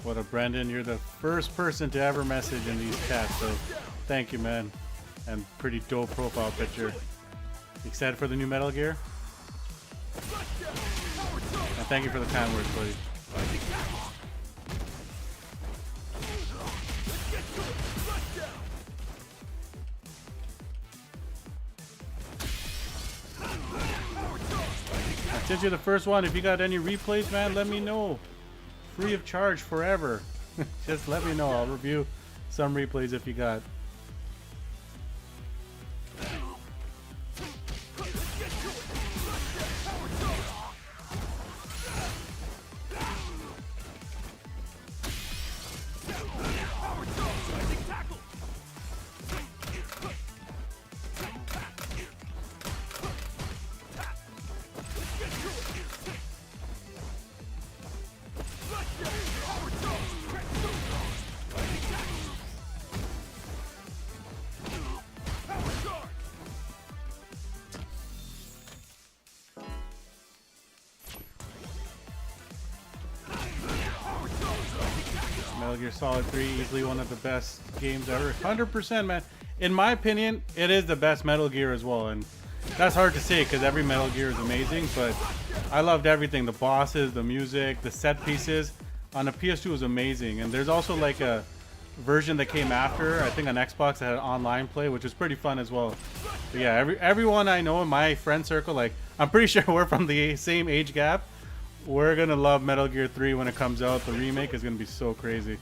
What up, Brandon? You're the first person to ever message in these chats, so thank you, man. And pretty dope profile picture. Excited for the new Metal Gear? And thank you for the kind words, buddy. Since you're the first one, if you got any replays, man, let me know. Free of charge forever. Just let me know. I'll review some replays if you got. Metal Gear Solid 3, easily one of the best games ever. 100%, man. In my opinion, it is the best Metal Gear as well. And that's hard to say because every Metal Gear is amazing. But I loved everything. The bosses, the music, the set pieces. On the PS2 was amazing. And there's also like a version that came after, I think on Xbox, that had online play, which was pretty fun as well. But yeah, everyone I know in my friend circle, like, I'm pretty sure we're from the same age gap. We're gonna love Metal Gear 3 when it comes out. The remake is gonna be so crazy.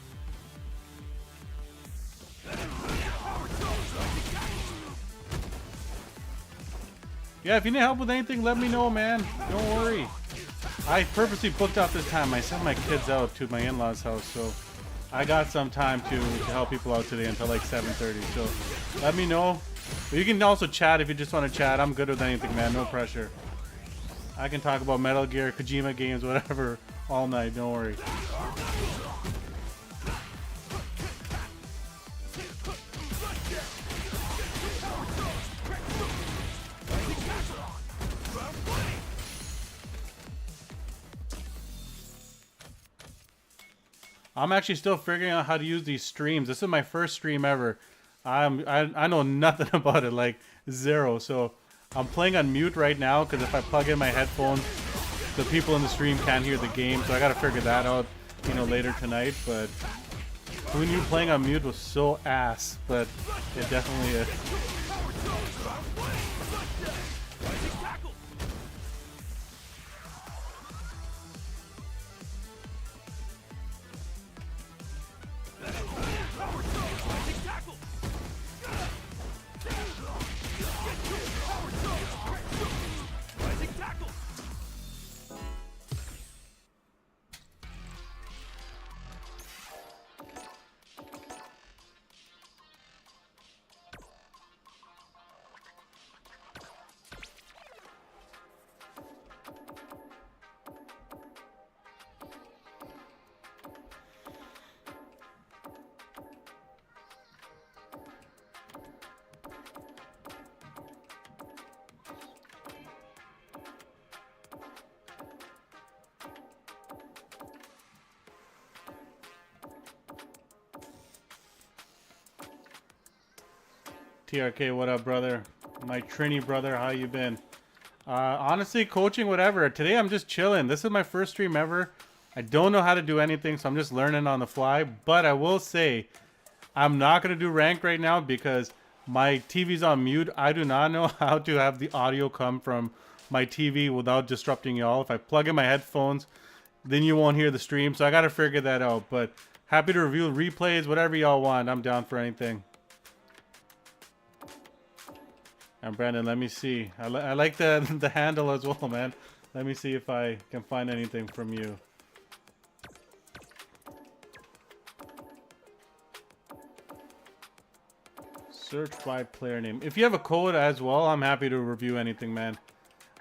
Yeah, if you need help with anything, let me know, man. Don't worry. I purposely booked out this time. I sent my kids out to my in-laws' house, so I got some time to help people out today until like 7:30. So let me know. But you can also chat if you just want to chat. I'm good with anything, man. No pressure. I can talk about Metal Gear, Kojima games, whatever, all night. Don't worry. I'm actually still figuring out how to use these streams. This is my first stream ever. I know nothing about it, like zero. So I'm playing on mute right now because if I plug in my headphones, the people in the stream can't hear the game. So I got to figure that out, you know, later tonight. But who knew playing on mute was so ass? But it definitely is. TRK, what up, brother? My Trini brother, how you been? Honestly, coaching, whatever. Today I'm just chilling. This is my first stream ever. I don't know how to do anything, so I'm just learning on the fly. But I will say, I'm not going to do rank right now because my TV's on mute. I do not know how to have the audio come from my TV without disrupting y'all. If I plug in my headphones, then you won't hear the stream. So I got to figure that out. But happy to review replays, whatever y'all want. I'm down for anything. And Brandon, let me see. I like the handle as well, man. Let me see if I can find anything from you. Search by player name. If you have a code as well, I'm happy to review anything, man.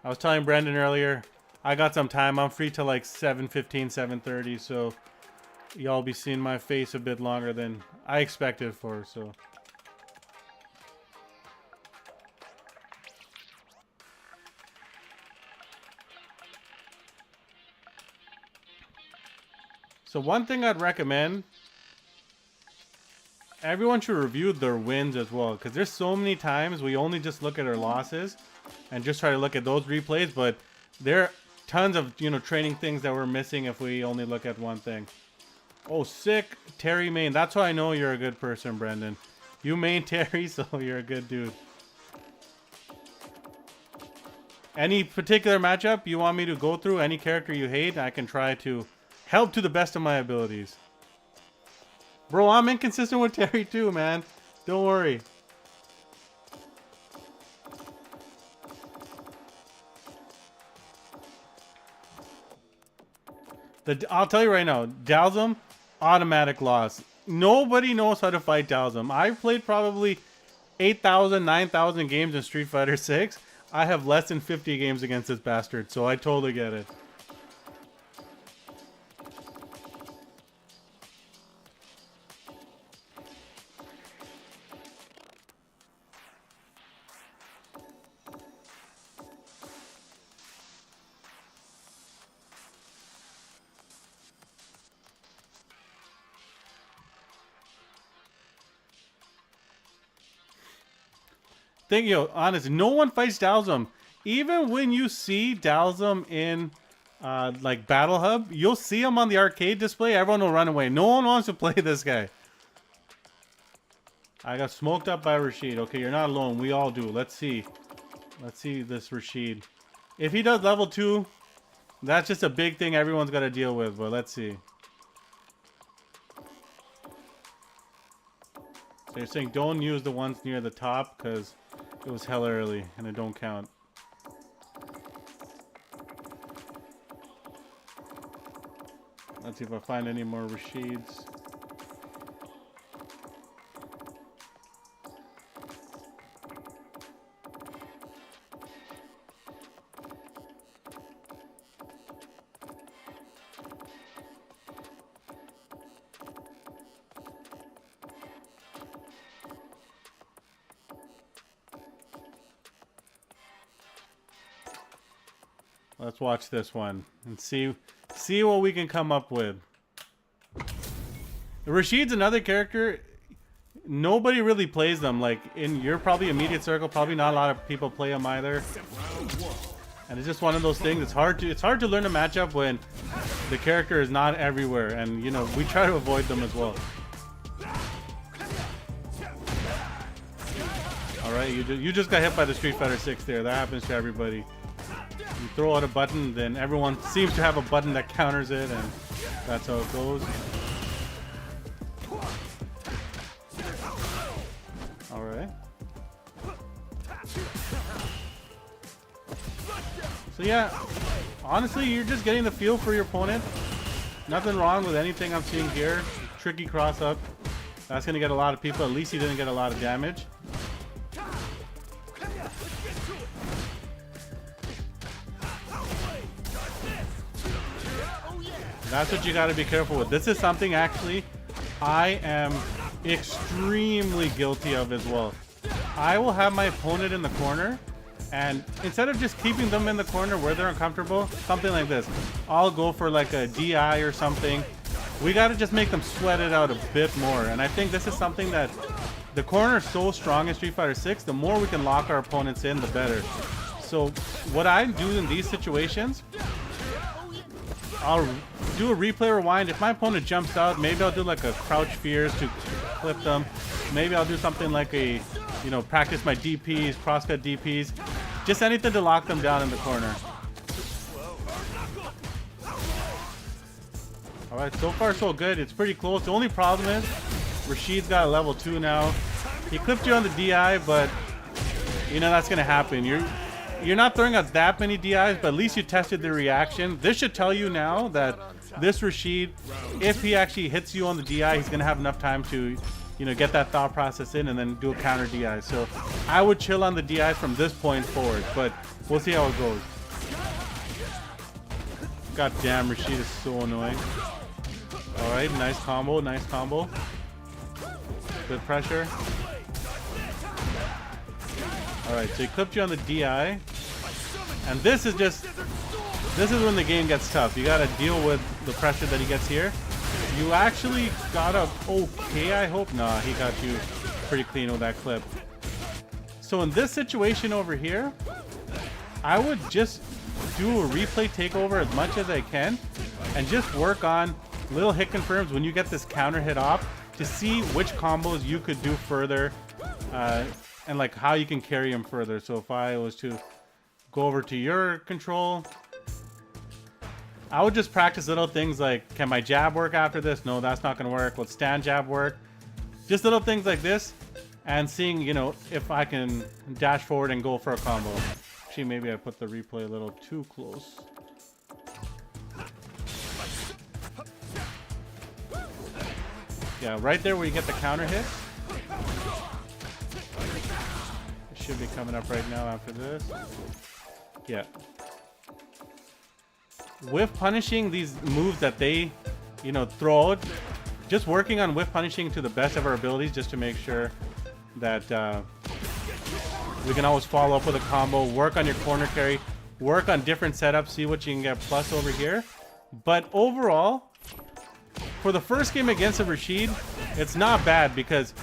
I was telling Brandon earlier, I got some time. I'm free till like 7:15, 7:30, so y'all be seeing my face a bit longer than I expected for, so. So one thing I'd recommend, everyone should review their wins as well, because there's so many times we only just look at our losses and just try to look at those replays, but there are tons of, you know, training things that we're missing if we only look at one thing. Oh, sick. Terry main. That's how I know you're a good person, Brendan. You main Terry, so you're a good dude. Any particular matchup you want me to go through? Any character you hate? I can try to help to the best of my abilities. Bro, I'm inconsistent with Terry too, man. Don't worry. I'll tell you right now, Dalsum, automatic loss. Nobody knows how to fight Dalsum. I've played probably 8,000, 9,000 games in Street Fighter 6. I have less than 50 games against this bastard, so I totally get it. Think, yo, honestly, no one fights Dalsum. Even when you see Dalsum in like Battle Hub, you'll see him on the arcade display. Everyone will run away. No one wants to play this guy. I got smoked up by Rashid. Okay, you're not alone. We all do. Let's see. Let's see this Rashid. If he does level 2, that's just a big thing everyone's got to deal with. But let's see. So you're saying don't use the ones near the top because it was hella early and it don't count. Let's see if I find any more Rashids. Let's watch this one and see what we can come up with. Rashid's another character. Nobody really plays them. Like in your probably immediate circle, probably not a lot of people play them either. And it's just one of those things. It's hard to learn a matchup when the character is not everywhere. And you know, we try to avoid them as well. All right, you just got hit by the Street Fighter 6 there. That happens to everybody. You throw out a button, then everyone seems to have a button that counters it, and that's how it goes. Alright. So yeah, honestly, you're just getting the feel for your opponent. Nothing wrong with anything I'm seeing here. Tricky cross up. That's going to get a lot of people. At least he didn't get a lot of damage. That's what you got to be careful with. This is something actually I am extremely guilty of as well. I will have my opponent in the corner, and instead of just keeping them in the corner where they're uncomfortable, something like this, I'll go for like a DI or something. We got to just make them sweat it out a bit more. And I think this is something that the corner is so strong in Street Fighter 6, the more we can lock our opponents in, the better. So what I do in these situations, I'll do a replay rewind. If my opponent jumps out, maybe I'll do like a crouch fears to clip them. Maybe I'll do something like a, you know, practice my DPs, crosscut DPs. Just anything to lock them down in the corner. Alright, so far so good. It's pretty close. The only problem is Rashid's got a level 2 now. He clipped you on the DI, but you know that's going to happen. You're not throwing out that many DIs, but at least you tested the reaction. This should tell you now that this Rashid, if he actually hits you on the DI, he's going to have enough time to, you know, get that thought process in and then do a counter DI. So I would chill on the DIs from this point forward, but we'll see how it goes. God damn, Rashid is so annoying. Alright, nice combo, nice combo. Good pressure. Alright, so he clipped you on the DI. And this is when the game gets tough. You gotta deal with the pressure that he gets here. You actually got up okay, I hope. Nah, he got you pretty clean with that clip. So in this situation over here, I would just do a replay takeover as much as I can and just work on little hit confirms when you get this counter hit off to see which combos you could do further and like how you can carry them further. So if I was to go over to your control, I would just practice little things like, can my jab work after this? No, that's not going to work. Will stand jab work? Just little things like this, and seeing, you know, if I can dash forward and go for a combo. Actually, maybe I put the replay a little too close. Yeah, right there where you get the counter hit. It should be coming up right now after this. Yeah. Whiff punishing these moves that they, you know, throw out, just working on whiff punishing to the best of our abilities just to make sure that we can always follow up with a combo, work on your corner carry, work on different setups, see what you can get plus over here. But overall, for the first game against a Rashid, it's not bad because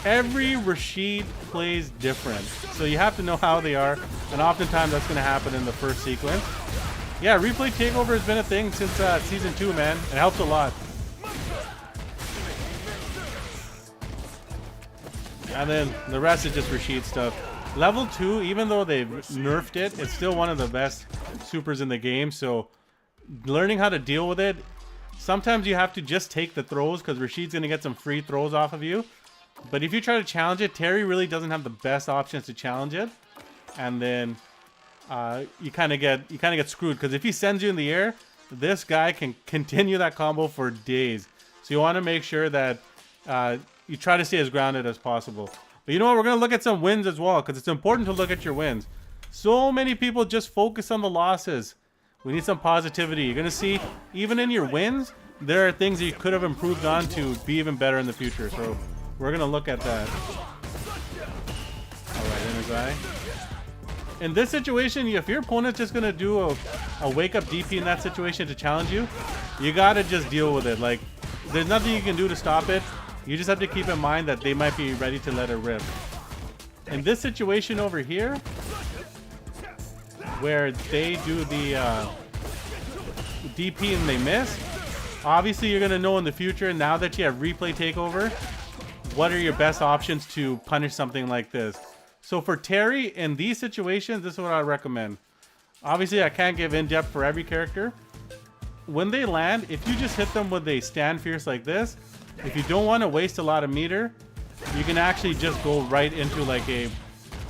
every Rashid plays different. So you have to know how they are, and oftentimes that's going to happen in the first sequence. Yeah, replay takeover has been a thing since season 2, man. It helps a lot. And then the rest is just Rashid stuff. Level 2, even though they've nerfed it, it's still one of the best supers in the game. So learning how to deal with it, sometimes you have to just take the throws because Rashid's going to get some free throws off of you. But if you try to challenge it, Terry really doesn't have the best options to challenge it. And then you kind of get screwed because if he sends you in the air, this guy can continue that combo for days. So you want to make sure that you try to stay as grounded as possible. But you know what? We're going to look at some wins as well because it's important to look at your wins. So many people just focus on the losses. We need some positivity. You're going to see, even in your wins, there are things that you could have improved on to be even better in the future. So we're going to look at that. All right, in his eye. In this situation, if your opponent's just going to do a wake-up DP in that situation to challenge you, you got to just deal with it. Like, there's nothing you can do to stop it. You just have to keep in mind that they might be ready to let it rip. In this situation over here, where they do the DP and they miss, obviously you're going to know in the future, now that you have replay takeover, what are your best options to punish something like this. So for Terry, in these situations, this is what I recommend. Obviously, I can't give in-depth for every character. When they land, if you just hit them with a stand fierce like this, if you don't want to waste a lot of meter, you can actually just go right into like a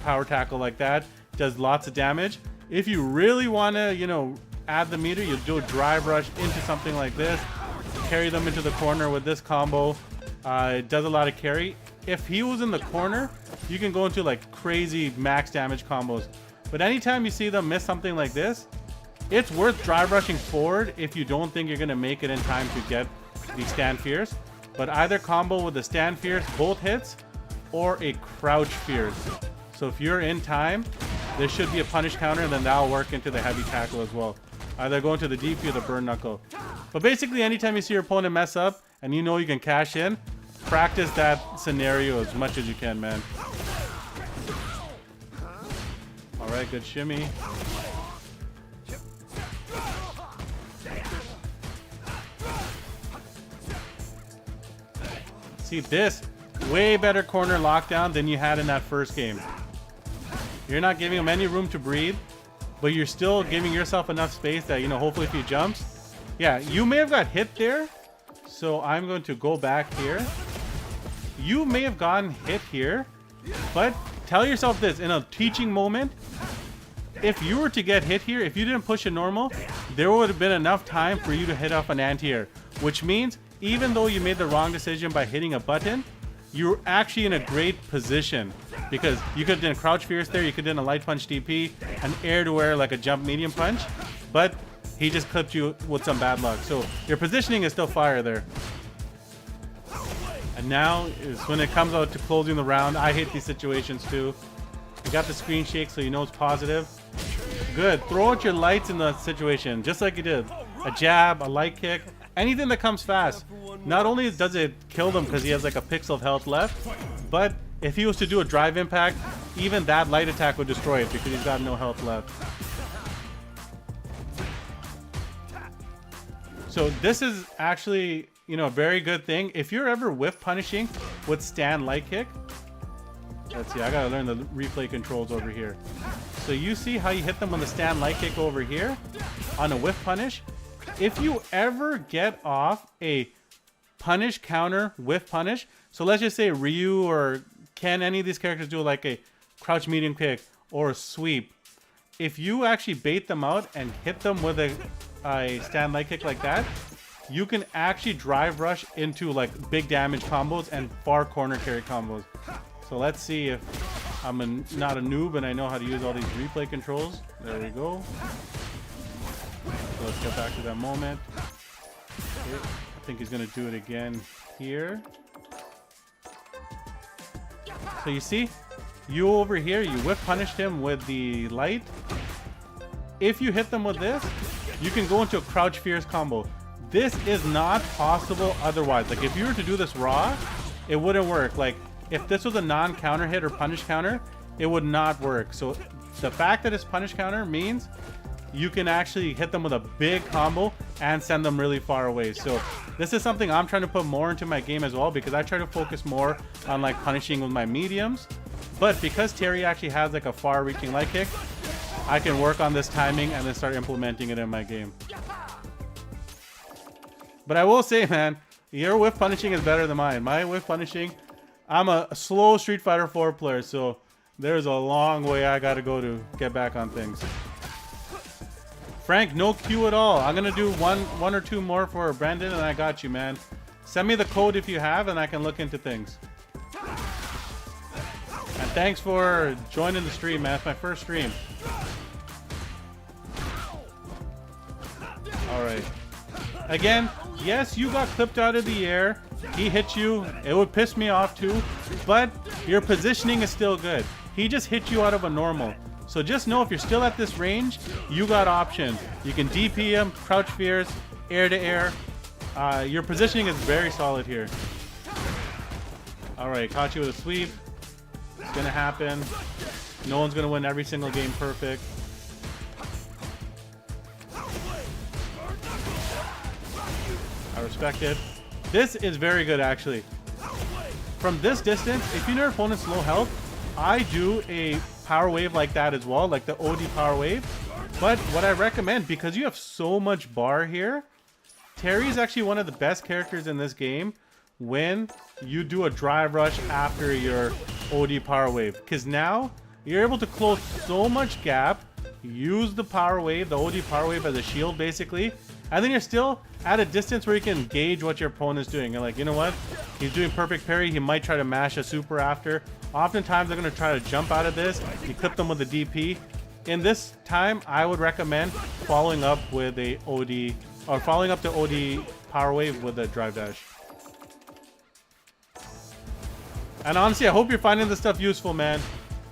power tackle like that. Does lots of damage. If you really want to, you know, add the meter, you do a drive rush into something like this. Carry them into the corner with this combo. It does a lot of carry. If he was in the corner, you can go into like crazy max damage combos. But anytime you see them miss something like this, it's worth drive rushing forward if you don't think you're going to make it in time to get the stand fierce. But either combo with the stand fierce, both hits, or a crouch fierce. So if you're in time, there should be a punish counter, and then that'll work into the heavy tackle as well. Either go into the DP or the burn knuckle. But basically, anytime you see your opponent mess up and you know you can cash in, practice that scenario as much as you can, man. All right, good shimmy. See this, way better corner lockdown than you had in that first game. You're not giving him any room to breathe, but you're still giving yourself enough space that, you know, hopefully if he jumps. Yeah, you may have got hit there, so I'm going to go back here. You may have gotten hit here, but tell yourself this, in a teaching moment, if you were to get hit here, if you didn't push a normal, there would have been enough time for you to hit off an anti-air, which means even though you made the wrong decision by hitting a button, you're actually in a great position because you could have done a crouch fierce there, you could have done a light punch DP, an air to air like a jump medium punch, but he just clipped you with some bad luck. So your positioning is still fire there. And now is when it comes out to closing the round. I hate these situations too. You got the screen shake so you know it's positive. Good. Throw out your lights in the situation just like you did. A jab, a light kick, anything that comes fast. not only does it kill them because he has like a pixel of health left, but if he was to do a drive impact, even that light attack would destroy it because he's got no health left. So this is actually, you know, a very good thing. If you're ever whiff punishing with stand light kick, let's see, I gotta learn the replay controls over here. So you see how you hit them on the stand light kick over here on a whiff punish? If you ever get off a punish counter whiff punish, so let's just say Ryu or Ken, any of these characters do like a crouch medium kick or a sweep. If you actually bait them out and hit them with a stand light kick like that, you can actually drive rush into like big damage combos and far corner carry combos. So let's see if I'm not a noob and I know how to use all these replay controls. There we go. So let's get back to that moment. Okay. I think he's gonna do it again here. So you see, you over here, you whip punished him with the light. If you hit them with this, you can go into a crouch fierce combo. This is not possible otherwise. Like if you were to do this raw, it wouldn't work. Like if this was a non-counter hit or punish counter, it would not work. So the fact that it's punish counter means you can actually hit them with a big combo and send them really far away. So this is something I'm trying to put more into my game as well, because I try to focus more on like punishing with my mediums. But because Terry actually has like a far reaching light kick, I can work on this timing and then start implementing it in my game. But I will say, man, your whiff punishing is better than mine. My whiff punishing, I'm a slow Street Fighter 4 player, so there's a long way I gotta go to get back on things. Frank, no Q at all. I'm gonna do one or two more for Brandon, and I got you, man. Send me the code if you have, and I can look into things. And thanks for joining the stream, man. It's my first stream. Alright. Again, yes, you got clipped out of the air. He hit you. It would piss me off too. But your positioning is still good. He just hit you out of a normal. So just know if you're still at this range, you got options. You can DP him, crouch fierce, air to air. Your positioning is very solid here. Alright, caught you with a sweep. It's gonna happen. No one's gonna win every single game perfect. I respect it. This is very good, actually. From this distance, if you know your opponent's low health, I do a power wave like that as well, like the OD power wave. But what I recommend, because you have so much bar here, Terry is actually one of the best characters in this game when you do a drive rush after your OD power wave. Because now you're able to close so much gap, use the power wave, the OD power wave as a shield basically, and then you're still at a distance where you can gauge what your opponent's doing. You're like, you know what? He's doing perfect parry. He might try to mash a super after. Oftentimes, they're going to try to jump out of this. You clip them with the DP. In this time, I would recommend following up with a OD, or following up the OD power wave with a drive dash. And honestly, I hope you're finding this stuff useful, man.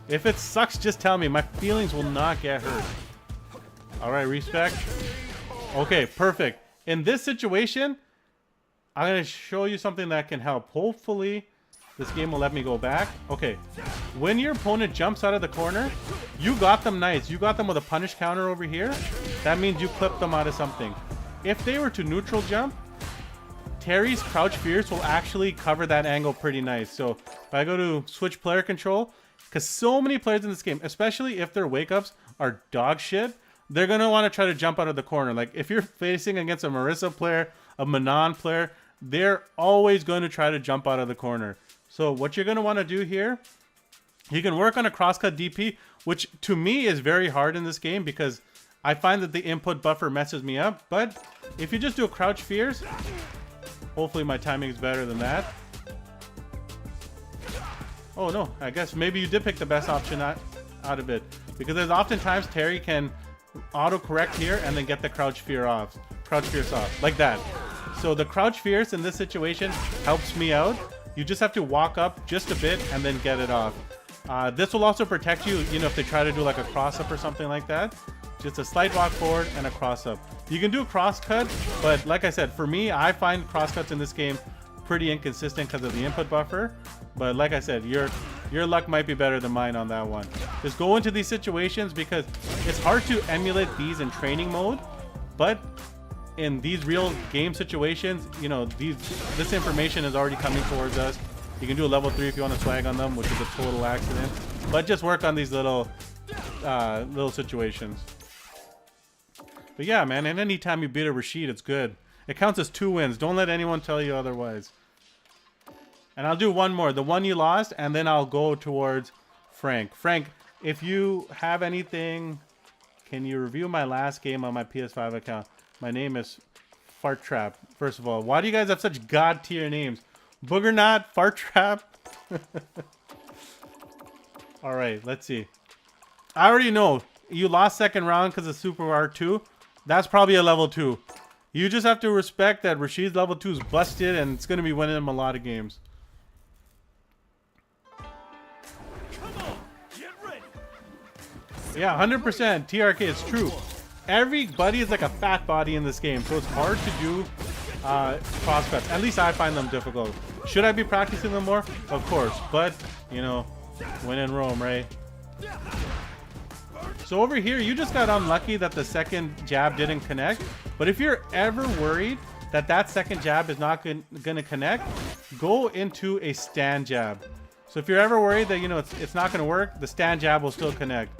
If it sucks, just tell me. My feelings will not get hurt. All right, respect. Okay, perfect. In this situation, I'm going to show you something that can help. Hopefully, this game will let me go back. Okay, when your opponent jumps out of the corner, you got them nice. You got them with a punish counter over here. That means you clipped them out of something. If they were to neutral jump, Terry's crouch fierce will actually cover that angle pretty nice. So if I go to switch player control, because so many players in this game, especially if their wake-ups are dog shit, they're going to want to try to jump out of the corner. Like if you're facing against a Marissa player, a Manon player, they're always going to try to jump out of the corner. So what you're going to want to do here, you can work on a crosscut DP, which to me is very hard in this game because I find that the input buffer messes me up. But if you just do a crouch fierce, hopefully my timing is better than that. Oh no, I guess maybe you did pick the best option out of it, because there's oftentimes Terry can auto correct here and then get the crouch fierce off like that. So the crouch fierce in this situation helps me out. You just have to walk up just a bit and then get it off. This will also protect you, you know, if they try to do like a cross up or something like that. Just a slight walk forward and a cross up. You can do cross cut, but like I said, for me, I find cross cuts in this game pretty inconsistent because of the input buffer. But like I said, your luck might be better than mine on that one. Just go into these situations because it's hard to emulate these in training mode, but in these real game situations, you know, this information is already coming towards us. You can do a level 3 if you want to swag on them, which is a total accident. But just work on these little situations. But yeah, man, and anytime you beat a Rashid, it's good. It counts as 2 wins. Don't let anyone tell you otherwise. And I'll do one more, the one you lost, and then I'll go towards Frank. Frank, if you have anything, can you review my last game on my PS5 account? My name is Fart Trap. First of all, why do you guys have such god tier names? Booger Knot, Fart Trap. All right, let's see. I already know you lost second round because of Super R2. That's probably a level 2. You just have to respect that Rashid's level 2 is busted and it's going to be winning him a lot of games. Yeah, 100% TRK is true. Everybody is like a fat body in this game, so it's hard to do cross cuts. At least I find them difficult. Should I be practicing them more? Of course, but you know, when in Rome, right? So over here, you just got unlucky that the second jab didn't connect. But if you're ever worried that that second jab is not going to connect, go into a stand jab. So if you're ever worried that, you know, it's not going to work, the stand jab will still connect.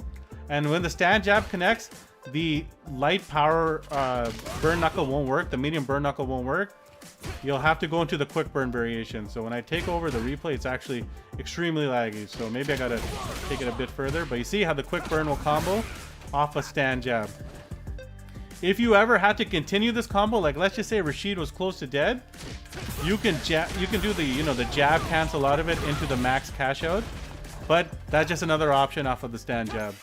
And when the stand jab connects, the light power burn knuckle won't work. The medium burn knuckle won't work. You'll have to go into the quick burn variation. So when I take over the replay, it's actually extremely laggy. So maybe I gotta take it a bit further. But you see how the quick burn will combo off a stand jab. If you ever had to continue this combo, like let's just say Rashid was close to dead, you can do the, you know, the jab cancel out of it into the max cash out. But that's just another option off of the stand jab.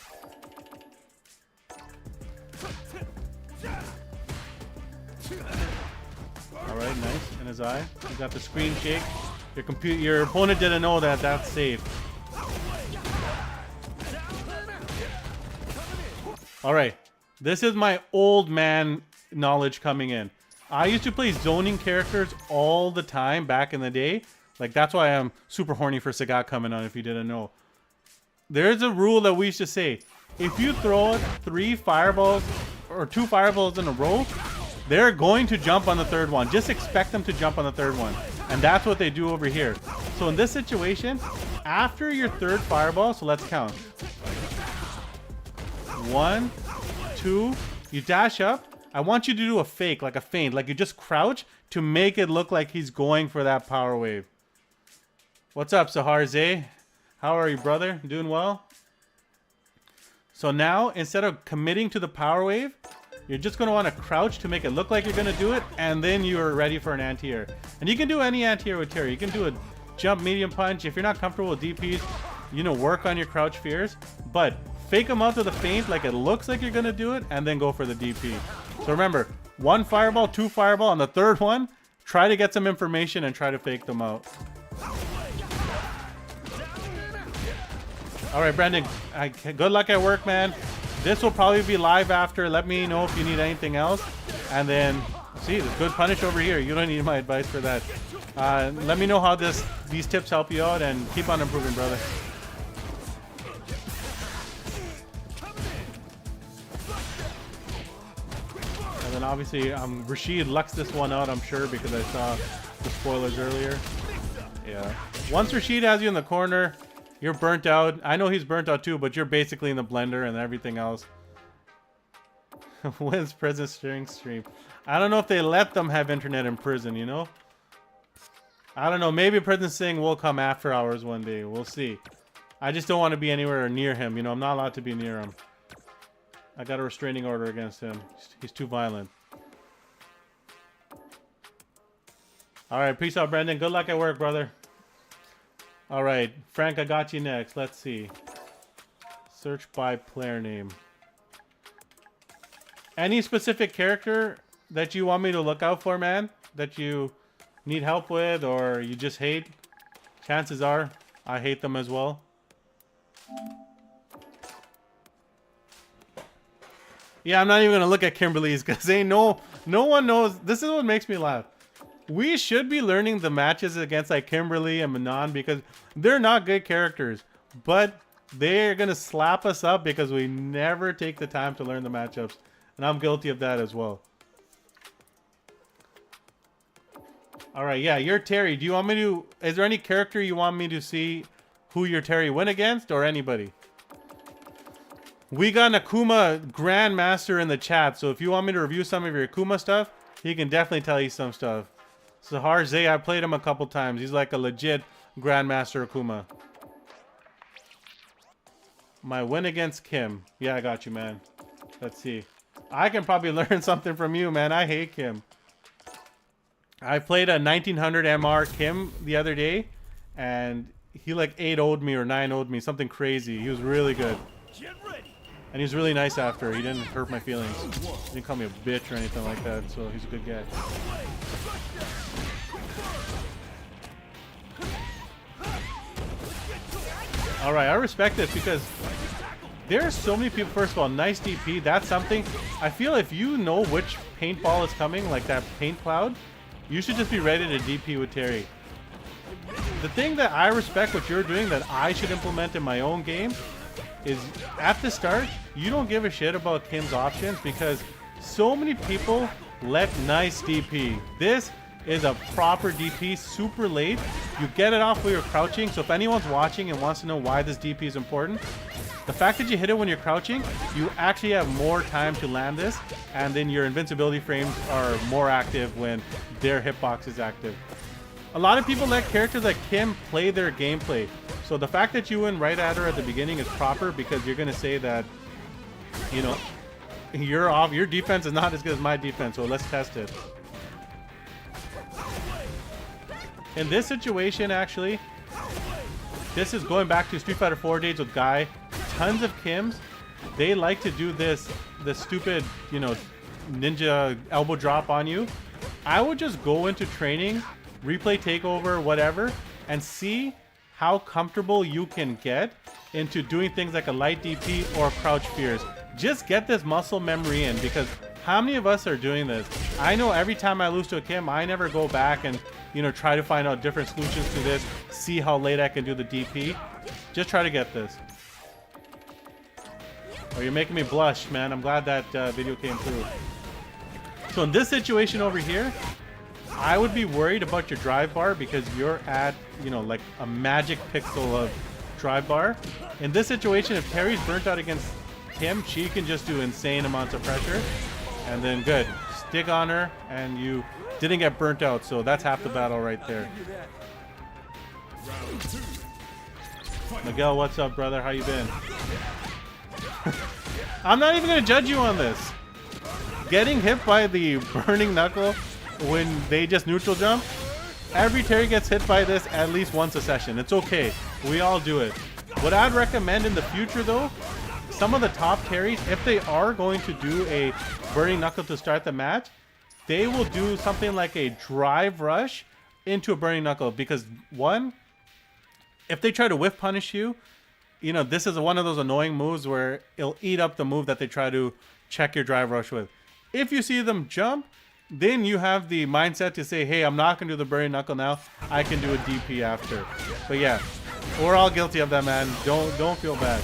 Alright, nice. In his eye. You got the screen shake. Your opponent didn't know that that's safe. Alright. This is my old man knowledge coming in. I used to play zoning characters all the time back in the day. Like, that's why I'm super horny for Sagat coming on, if you didn't know. There's a rule that we used to say. If you throw 3 fireballs or 2 fireballs in a row, they're going to jump on the third one. Just expect them to jump on the third one. And that's what they do over here. So in this situation, after your third fireball, so let's count. 1, 2, you dash up. I want you to do a fake, like a feint. Like you just crouch to make it look like he's going for that power wave. What's up, Sahar Zay? How are you, brother? Doing well? So now, instead of committing to the power wave, you're just going to want to crouch to make it look like you're going to do it, and then you're ready for an anti-air. And you can do any anti-air with Terry. You can do a jump medium punch. If you're not comfortable with DPs, you know, work on your crouch fears. But fake them out to the feint like it looks like you're going to do it, and then go for the DP. So remember, 1 fireball, 2 fireball. On the third one, try to get some information and try to fake them out. All right, Brendan, good luck at work, man. This will probably be live after. Let me know if you need anything else. And then, see, there's good punish over here. You don't need my advice for that. Let me know how these tips help you out, and keep on improving, brother. And then obviously, Rashid lucks this one out, I'm sure, because I saw the spoilers earlier. Yeah. Once Rashid has you in the corner, you're burnt out. I know he's burnt out too, but you're basically in the blender and everything else. When's prison steering stream? I don't know if they let them have internet in prison, you know? I don't know. Maybe Prison Singh will come after hours one day. We'll see. I just don't want to be anywhere near him. You know, I'm not allowed to be near him. I got a restraining order against him. He's too violent. All right. Peace out, Brendan. Good luck at work, brother. All right, Frank, I got you next. Let's see. Search by player name. Any specific character that you want me to look out for, man? That you need help with or you just hate? Chances are I hate them as well. Yeah, I'm not even gonna look at Kimberly's because no one knows. This is what makes me laugh. We should be learning the matches against like Kimberly and Manon because they're not good characters, but they're gonna slap us up because we never take the time to learn the matchups, and I'm guilty of that as well. All right, yeah, you're Terry. Do you want me to? Is there any character you want me to see who your Terry win against, or anybody? We got an Akuma Grandmaster in the chat, so if you want me to review some of your Akuma stuff, he can definitely tell you some stuff. Sahar Zay, I played him a couple times. He's like a legit Grandmaster Akuma. My win against Kim. Yeah, I got you, man. Let's see. I can probably learn something from you, man. I hate Kim. I played a 1900 MR Kim the other day, and he like 8-0'd me or 9-0'd me, something crazy. He was really good. And he was really nice after. He didn't hurt my feelings. He didn't call me a bitch or anything like that, so he's a good guy. Alright, I respect this because there are so many people. First of all, nice DP. That's something. I feel if you know which paintball is coming, like that paint cloud, you should just be ready to DP with Terry. The thing that I respect what you're doing that I should implement in my own game is at the start, you don't give a shit about Kim's options because so many people let nice DP. This is a proper DP, super late. You get it off while you're crouching, so if anyone's watching and wants to know why this DP is important, the fact that you hit it when you're crouching, you actually have more time to land this, and then your invincibility frames are more active when their hitbox is active. A lot of people let characters like Kim play their gameplay. So the fact that you went right at her at the beginning is proper because you're going to say that, you know, your defense is not as good as my defense, so let's test it. In this situation, actually, this is going back to Street Fighter 4 days with Guy. Tons of Kims, they like to do this stupid, you know, ninja elbow drop on you. I would just go into training, replay takeover, whatever, and see how comfortable you can get into doing things like a light DP or crouch fears. Just get this muscle memory in because how many of us are doing this? I know every time I lose to a Kim, I never go back and, you know, try to find out different solutions to this, see how late I can do the DP. Just try to get this. Oh, you're making me blush, man. I'm glad that video came through. So in this situation over here, I would be worried about your drive bar because you're at, you know, like a magic pixel of drive bar. In this situation, if Terry's burnt out against Kim, she can just do insane amounts of pressure. And then good. Stick on her and you didn't get burnt out. So that's half the battle right there. Miguel, what's up, brother? How you been? I'm not even going to judge you on this. Getting hit by the burning knuckle when they just neutral jump, every Terry gets hit by this at least once a session. It's okay. We all do it. What I'd recommend in the future, though, some of the top Terrys, if they are going to do a burning knuckle to start the match, they will do something like a drive rush into a burning knuckle. Because, one, if they try to whiff punish you, you know, this is one of those annoying moves where it'll eat up the move that they try to check your drive rush with. If you see them jump, then you have the mindset to say, hey, I'm not going to do the burning knuckle now. I can do a DP after. But yeah, we're all guilty of that, man. Don't feel bad.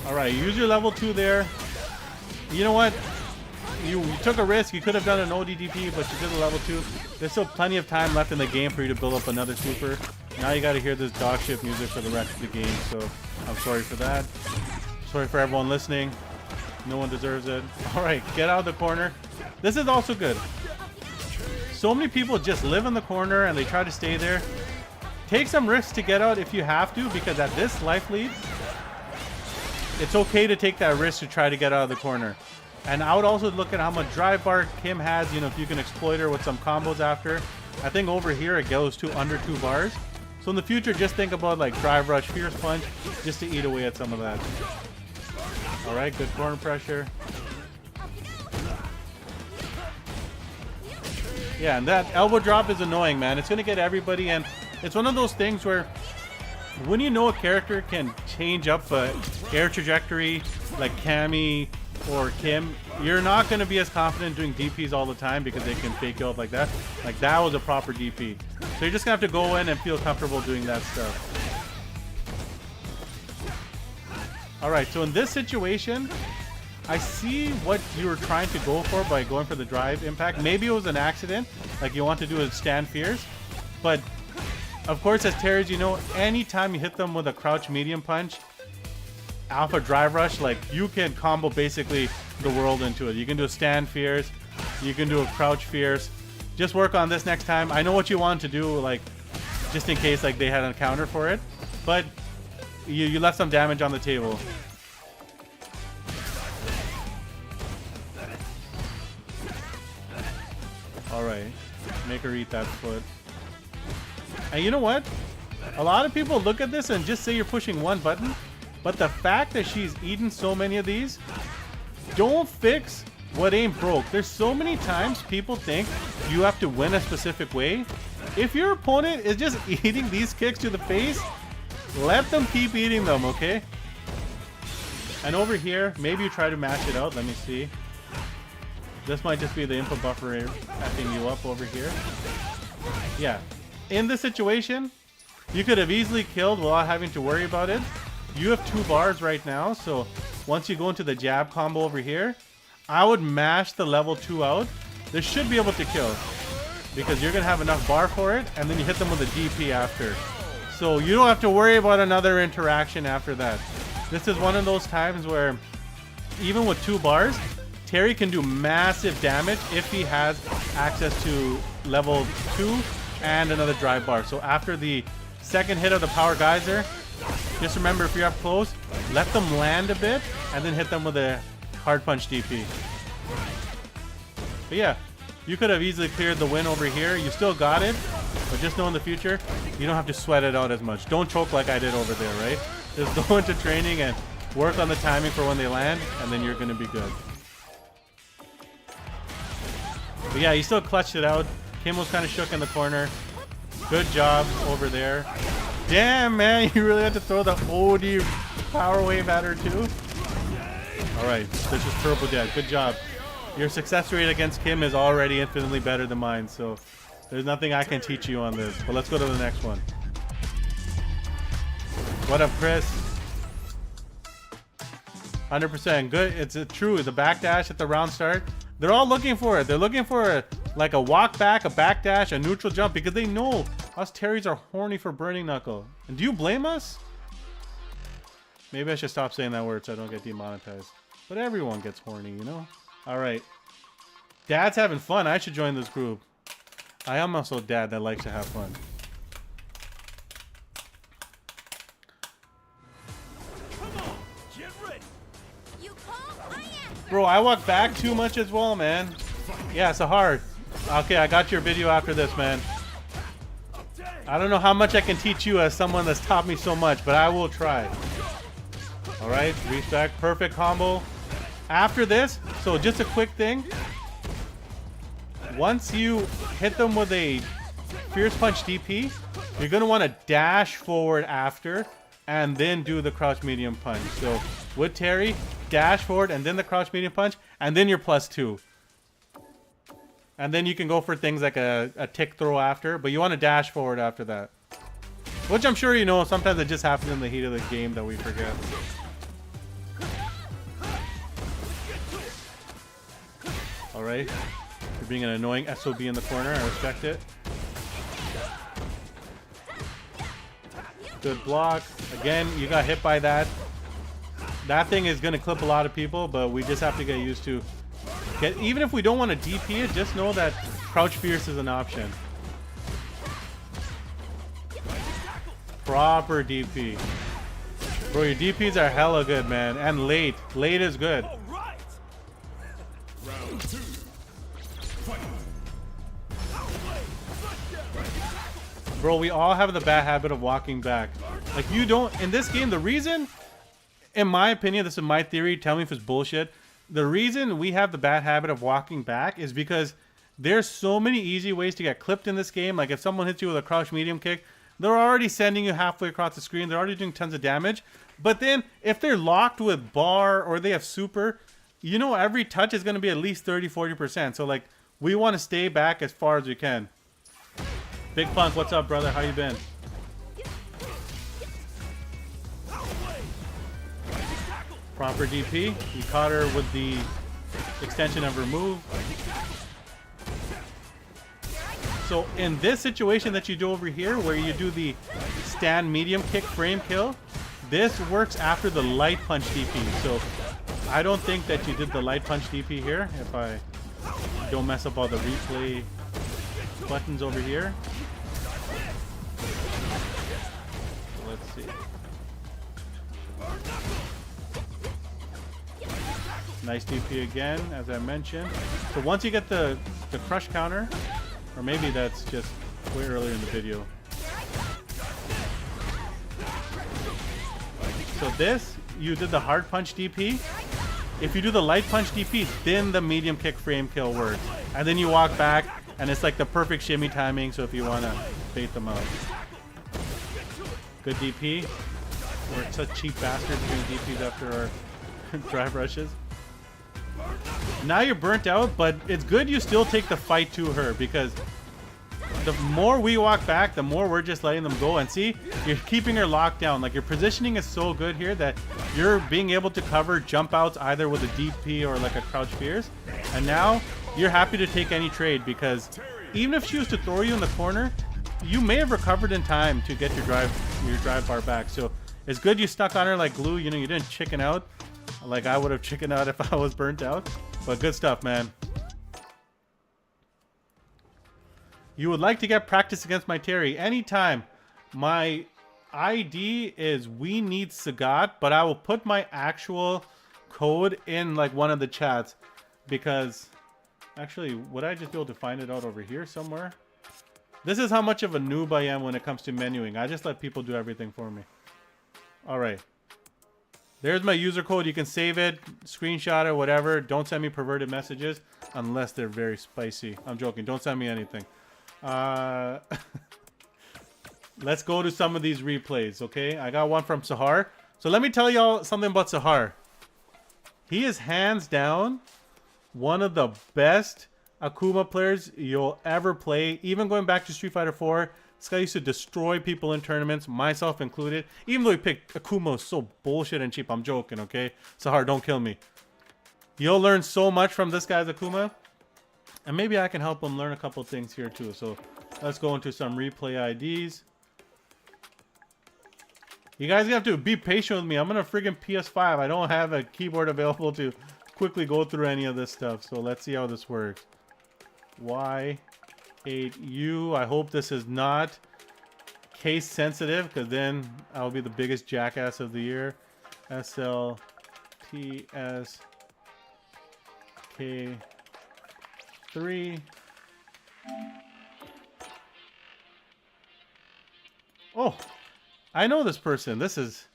All right, use your level 2 there. You know what? You took a risk. You could have done an ODDP, but you did a level 2. There's still plenty of time left in the game for you to build up another super. Now you got to hear this dog shit music for the rest of the game, so I'm sorry for that. Sorry for everyone listening. No one deserves it. All right, get out of the corner. This is also good. So many people just live in the corner and they try to stay there. Take some risks to get out if you have to, because at this life lead, it's okay to take that risk to try to get out of the corner. And I would also look at how much drive bar Kim has, you know, if you can exploit her with some combos after. I think over here it goes to under 2 bars. So in the future, just think about like drive rush, fierce punch, just to eat away at some of that. All right, good corner pressure. Yeah, and that elbow drop is annoying, man. It's going to get everybody, and it's one of those things where when you know a character can change up a air trajectory, like Cammy, or Kim, you're not going to be as confident doing DPs all the time because they can fake you up like that. Like that was a proper DP. So you're just going to have to go in and feel comfortable doing that stuff. Alright, so in this situation, I see what you were trying to go for by going for the drive impact. Maybe it was an accident, like you want to do a stand fierce. But, of course, as Terry's, you know, anytime you hit them with a crouch medium punch, alpha drive rush, like you can combo basically the world into it. You can do a stand fierce, you can do a crouch fierce. Just work on this next time. I know what you want to do, like just in case like they had a counter for it, but you left some damage on the table. All right, make her eat that foot. And you know what? A lot of people look at this and just say you're pushing one button. But the fact that she's eaten so many of these, don't fix what ain't broke. There's so many times people think you have to win a specific way. If your opponent is just eating these kicks to the face, let them keep eating them, okay? And over here, maybe you try to mash it out. Let me see. This might just be the input buffer effing you up over here. Yeah. In this situation, you could have easily killed without having to worry about it. You have 2 bars right now, so once you go into the jab combo over here, I would mash the level 2 out. This should be able to kill because you're going to have enough bar for it, and then you hit them with a DP after. So you don't have to worry about another interaction after that. This is one of those times where even with 2 bars, Terry can do massive damage if he has access to level 2 and another drive bar. So after the second hit of the power geyser, just remember if you're up close, let them land a bit and then hit them with a hard punch DP. But yeah, you could have easily cleared the win over here. You still got it, but just know in the future, you don't have to sweat it out as much. Don't choke like I did over there, right? Just go into training and work on the timing for when they land, and then you're going to be good. But yeah, he still clutched it out. Kim was kind of shook in the corner. Good job over there. Damn, man, you really had to throw the OD power wave at her too? Alright, this is Purple Dead. Good job. Your success rate against Kim is already infinitely better than mine, so there's nothing I can teach you on this. But let's go to the next one. What up, Chris? 100% good. It's true. The backdash at the round start, they're all looking for it. They're looking for like a walk back, a backdash, a neutral jump, because they know us Terrys are horny for Burning Knuckle. And do you blame us? Maybe I should stop saying that word so I don't get demonetized. But everyone gets horny, you know? Alright. Dad's having fun. I should join this group. I am also a dad that likes to have fun. Bro, I walk back too much as well, man. Yeah, it's a hard. Okay, I got your video after this, man. I don't know how much I can teach you as someone that's taught me so much, but I will try. Alright, respect. Perfect combo. After this, so just a quick thing. Once you hit them with a Fierce Punch DP, you're going to want to dash forward after and then do the crouch medium punch. So with Terry, dash forward and then the crouch medium punch and then your +2. And then you can go for things like a tick throw after, but you want to dash forward after that. Which I'm sure you know, sometimes it just happens in the heat of the game that we forget. Alright. You're being an annoying SOB in the corner. I respect it. Good block. Again, you got hit by that. That thing is going to clip a lot of people, but we just have to get used to even if we don't want to DP it, just know that crouch fierce is an option. Proper DP. Bro, your DPs are hella good, man. And late. Late is good. Bro, we all have the bad habit of walking back. Like, you don't... In this game, the reason... In my opinion, this is my theory. Tell me if it's bullshit. The reason we have the bad habit of walking back is because there's so many easy ways to get clipped in this game. Like, if someone hits you with a crouch medium kick, they're already sending you halfway across the screen. They're already doing tons of damage. But then, if they're locked with bar or they have super, you know, every touch is going to be at least 30-40%. So like, we want to stay back as far as we can. Big Funk, what's up, brother? How you been? Proper DP. You caught her with the extension of her move. So in this situation that you do over here, where you do the stand medium kick frame kill, this works after the light punch DP. So I don't think that you did the light punch DP here, if I don't mess up all the replay buttons over here. So let's see. Nice DP again, as I mentioned. So once you get the crush counter, or maybe that's just way earlier in the video. So this, you did the hard punch DP. If you do the light punch DP, then the medium kick frame kill works. And then you walk back, and it's like the perfect shimmy timing, so if you want to bait them out. Good DP. We're such cheap bastards doing DPs after our drive rushes. Now you're burnt out, but it's good you still take the fight to her, because the more we walk back, the more we're just letting them go. And see, you're keeping her locked down. Like, your positioning is so good here that you're being able to cover jump outs either with a DP or like a crouch fierce. And now you're happy to take any trade, because even if she was to throw you in the corner, you may have recovered in time to get your drive bar back. So it's good you stuck on her like glue. You know, you didn't chicken out like I would have chickened out if I was burnt out. But good stuff, man. You would like to get practice against my Terry anytime. My ID is we need Sagat, but I will put my actual code in like one of the chats, because actually, would I just be able to find it out over here somewhere? This is how much of a noob I am when it comes to menuing. I just let people do everything for me. All right. There's my user code. You can save it, screenshot it, whatever. Don't send me perverted messages unless they're very spicy. I'm joking. Don't send me anything. Let's go to some of these replays, okay? I got one from Sahar. So let me tell y'all something about Sahar. He is hands down one of the best Akuma players you'll ever play. Even going back to Street Fighter 4, this guy used to destroy people in tournaments, myself included. Even though he picked Akuma so bullshit and cheap. I'm joking, okay? Sahar, don't kill me. You'll learn so much from this guy's Akuma. And maybe I can help him learn a couple things here too. So let's go into some replay IDs. You guys have to be patient with me. I'm on a friggin' PS5. I don't have a keyboard available to quickly go through any of this stuff. So let's see how this works. Y8U. I hope this is not case sensitive, because then I'll be the biggest jackass of the year. SLTSK3. Oh, I know this person. This is,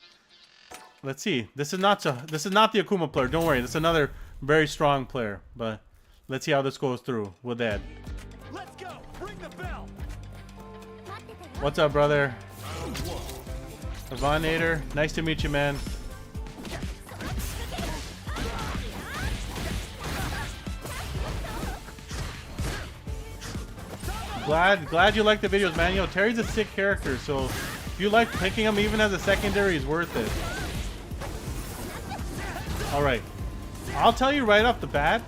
let's see. This is not the Akuma player. Don't worry. This is another very strong player. But let's see how this goes through with Ed. Let's go. Ring the bell. What's up, brother? Avonator. Nice to meet you, man. Glad you like the videos, man. Yo, Terry's a sick character, so if you like picking him even as a secondary, he's worth it. Alright. I'll tell you right off the bat,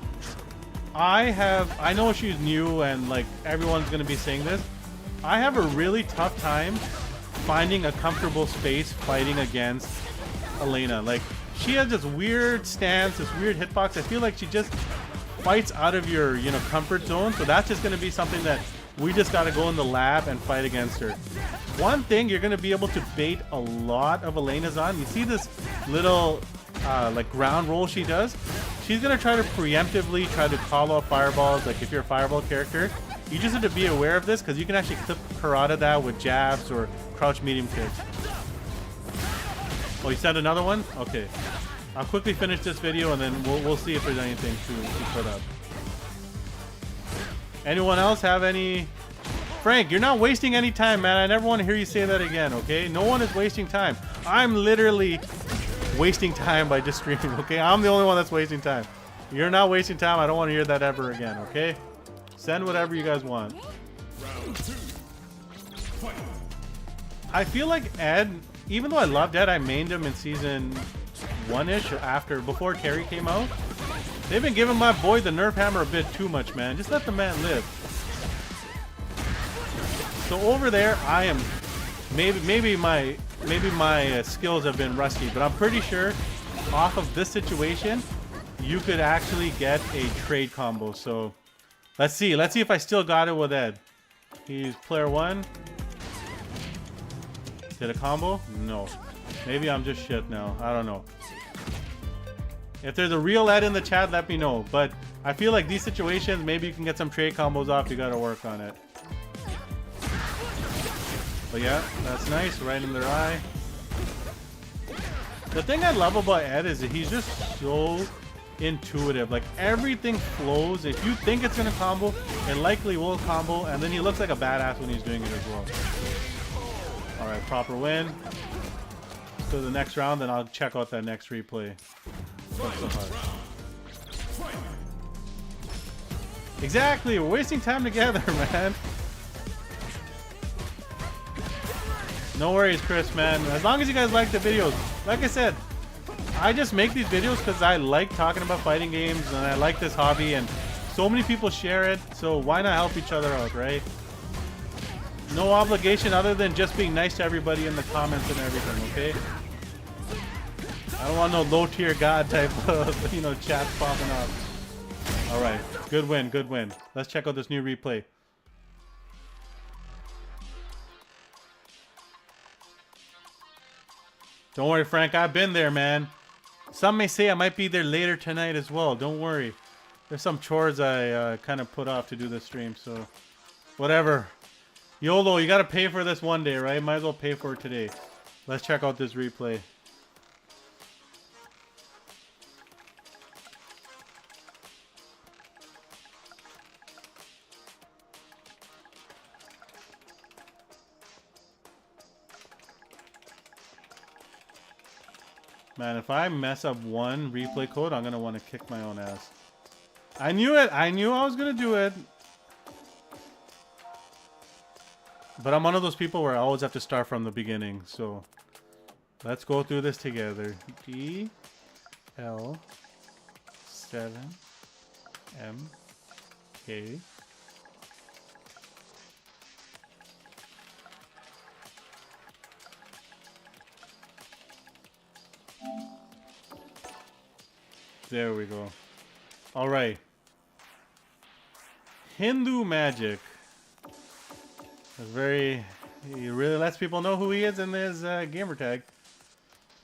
I know she's new and like everyone's gonna be saying this. I have a really tough time finding a comfortable space fighting against Elena. Like, she has this weird stance, this weird hitbox. I feel like she just fights out of your, you know, comfort zone. So that's just gonna be something that we just gotta go in the lab and fight against her. One thing you're gonna be able to bait a lot of Elena's on. You see this little like ground roll she does? She's gonna try to preemptively try to call out fireballs. Like, if you're a fireball character, you just have to be aware of this, because you can actually clip her out of that with jabs or crouch medium kicks. Oh, you sent another one? Okay. I'll quickly finish this video and then we'll see if there's anything to put up. Anyone else have any? Frank, you're not wasting any time, man. I never want to hear you say that again, okay? No one is wasting time. I'm literally wasting time by just streaming, okay? I'm the only one that's wasting time. You're not wasting time. I don't want to hear that ever again, okay? Send whatever you guys want. I feel like Ed, even though I loved Ed, I mained him in season 1-ish before Terry came out. They've been giving my boy the Nerf hammer a bit too much, man. Just let the man live. So over there, I am maybe my skills have been rusty, but I'm pretty sure off of this situation, you could actually get a trade combo. So let's see if I still got it with Ed. He's player 1. Did a combo? No. Maybe I'm just shit now. I don't know. If there's a real Ed in the chat, let me know. But I feel like these situations, maybe you can get some trade combos off. You gotta work on it. But yeah, that's nice. Right in their eye. The thing I love about Ed is that he's just so intuitive. Like, everything flows. If you think it's gonna combo, it likely will combo. And then he looks like a badass when he's doing it as well. Alright, proper win. Let's go to the next round, then I'll check out that next replay. That's so hard. Exactly, we're wasting time together, man. No worries, Chris, man. As long as you guys like the videos. Like I said, I just make these videos because I like talking about fighting games and I like this hobby, and so many people share it, so why not help each other out, right? No obligation other than just being nice to everybody in the comments and everything, okay? I don't want no low-tier god type of, you know, chats popping up. Alright, good win, good win. Let's check out this new replay. Don't worry, Frank, I've been there, man. Some may say I might be there later tonight as well. Don't worry. There's some chores I kind of put off to do this stream, so whatever. YOLO, you gotta pay for this one day, right? Might as well pay for it today. Let's check out this replay. Man, if I mess up one replay code, I'm gonna want to kick my own ass. I knew it. I knew I was gonna do it. But I'm one of those people where I always have to start from the beginning. So let's go through this together. D L 7 M K. There we go. All right. Hindu magic. He really lets people know who he is in his gamer tag.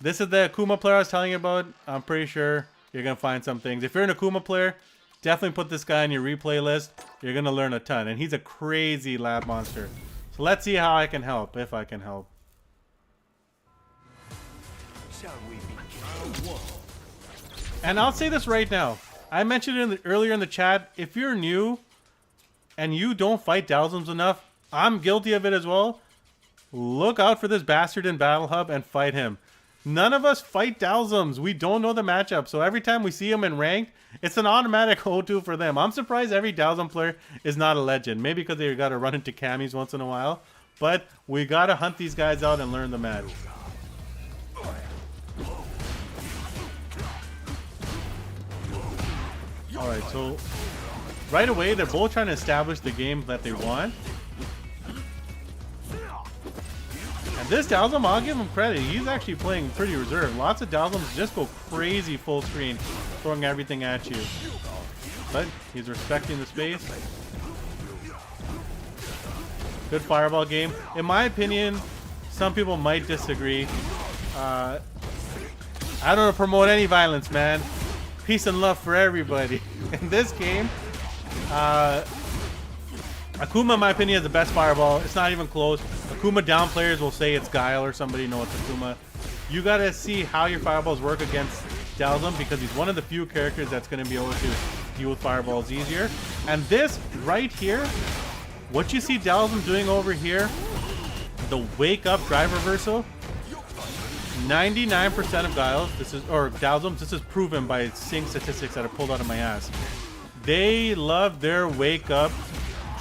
This is the Akuma player I was telling you about. I'm pretty sure you're going to find some things. If you're an Akuma player, definitely put this guy on your replay list. You're going to learn a ton. And he's a crazy lab monster. So let's see how I can help, if I can help. Shall we begin? And I'll say this right now. I mentioned it earlier in the chat. If you're new and you don't fight Dhalsims enough, I'm guilty of it as well. Look out for this bastard in Battle Hub and fight him. None of us fight Dhalsims. We don't know the matchup. So every time we see him in ranked, it's an automatic 0-2 for them. I'm surprised every Dhalsim player is not a legend. Maybe because they got to run into camis once in a while. But we got to hunt these guys out and learn the match. Alright, so right away, they're both trying to establish the game that they want. And this Dhalsim, I'll give him credit. He's actually playing pretty reserved. Lots of Dhalsims just go crazy full screen, throwing everything at you. But he's respecting the space. Good fireball game. In my opinion, some people might disagree. I don't promote any violence, man. Peace and love for everybody. In this game, Akuma, in my opinion, is the best fireball. It's not even close. Akuma down players will say it's Guile or somebody. No, it's Akuma. You gotta see how your fireballs work against Dhalsim because he's one of the few characters that's gonna be able to deal with fireballs easier. And this right here, what you see Dhalsim doing over here, the wake up drive reversal, 99% of dials, Dowsums, this is proven by Singh statistics that I pulled out of my ass. They love their wake up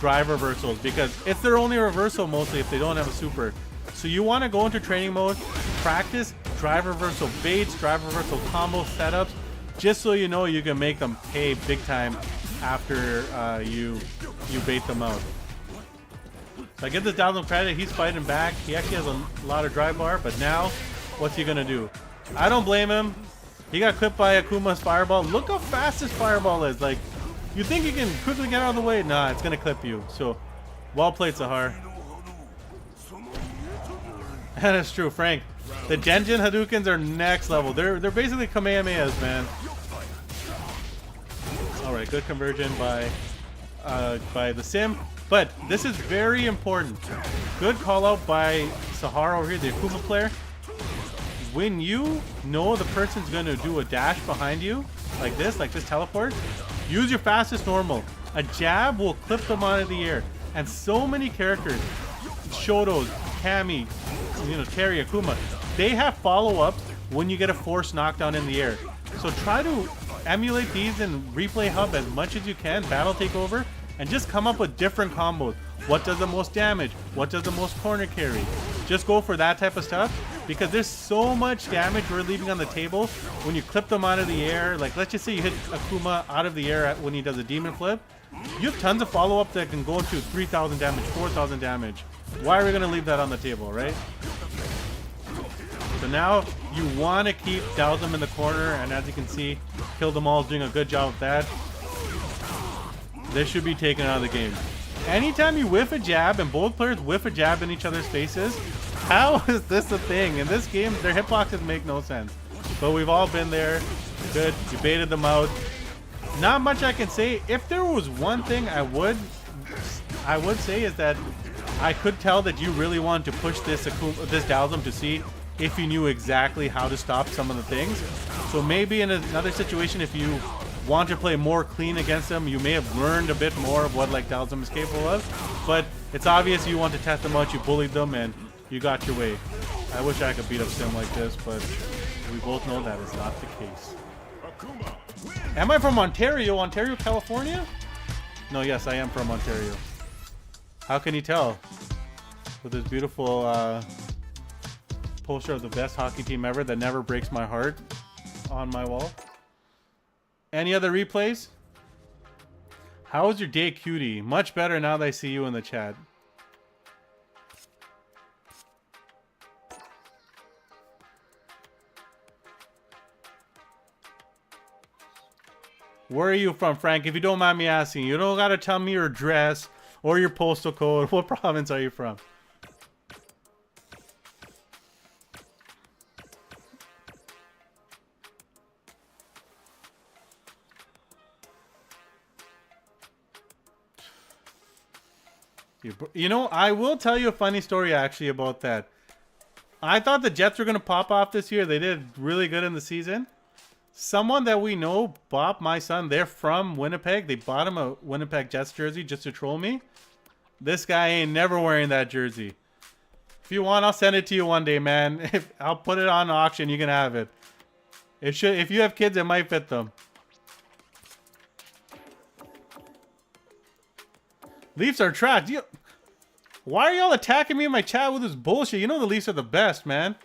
drive reversals because it's their only reversal mostly if they don't have a super. So you want to go into training mode, practice drive reversal baits, drive reversal combo setups, just so you know you can make them pay big time after you bait them out. So I give this Dowsum credit. He's fighting back. He actually has a lot of drive bar, but now what's he gonna do? I don't blame him. He got clipped by Akuma's fireball. Look how fast this fireball is. Like, you think you can quickly get out of the way? Nah, it's gonna clip you. So, well played, Sahar. That is true, Frank. The Genjin Hadoukens are next level. They're basically Kamehamehas, man. All right, good conversion by the Sim. But this is very important. Good call out by Sahar over here, the Akuma player. When you know the person's going to do a dash behind you, like this teleport, use your fastest normal. A jab will clip them out of the air. And so many characters, Shotos, Kami, Terry, Akuma, they have follow-ups when you get a forced knockdown in the air. So try to emulate these in Replay Hub as much as you can, Battle Takeover, and just come up with different combos. What does the most damage? What does the most corner carry? Just go for that type of stuff because there's so much damage we're leaving on the table when you clip them out of the air. Like, let's just say you hit Akuma out of the air when he does a demon flip. You have tons of follow-up that can go into 3,000 damage, 4,000 damage. Why are we going to leave that on the table, right? So now you want to keep Dowsum in the corner, and as you can see, Kill Them All is doing a good job of that. This should be taken out of the game. Anytime you whiff a jab and both players whiff a jab in each other's faces, how is this a thing? In this game, their hitboxes make no sense. But we've all been there. Good. You baited them out. Not much I can say. If there was one thing I would say is that I could tell that you really wanted to push this Dowsum to see if you knew exactly how to stop some of the things. So maybe in another situation, if you want to play more clean against them, you may have learned a bit more of what like Dowsum is capable of. But it's obvious you want to test them out, you bullied them, and you got your way. I wish I could beat up Sim like this, but we both know that is not the case. Am I from Ontario? Ontario, California? No, yes, I am from Ontario. How can you tell? With this beautiful poster of the best hockey team ever that never breaks my heart on my wall. Any other replays? How was your day, cutie? Much better now that I see you in the chat. Where are you from, Frank? If you don't mind me asking, you don't gotta tell me your address or your postal code. What province are you from? You know, I will tell you a funny story actually about that. I thought the Jets were going to pop off this year. They did really good in the season. Someone that we know, Bob, my son, they're from Winnipeg. They bought him a Winnipeg Jets jersey just to troll me. This guy ain't never wearing that jersey. If you want, I'll send it to you one day, man. I'll put it on auction. You can have it. It should. If you have kids, it might fit them. Leafs are trash. Why are y'all attacking me in my chat with this bullshit? You know the Leafs are the best, man.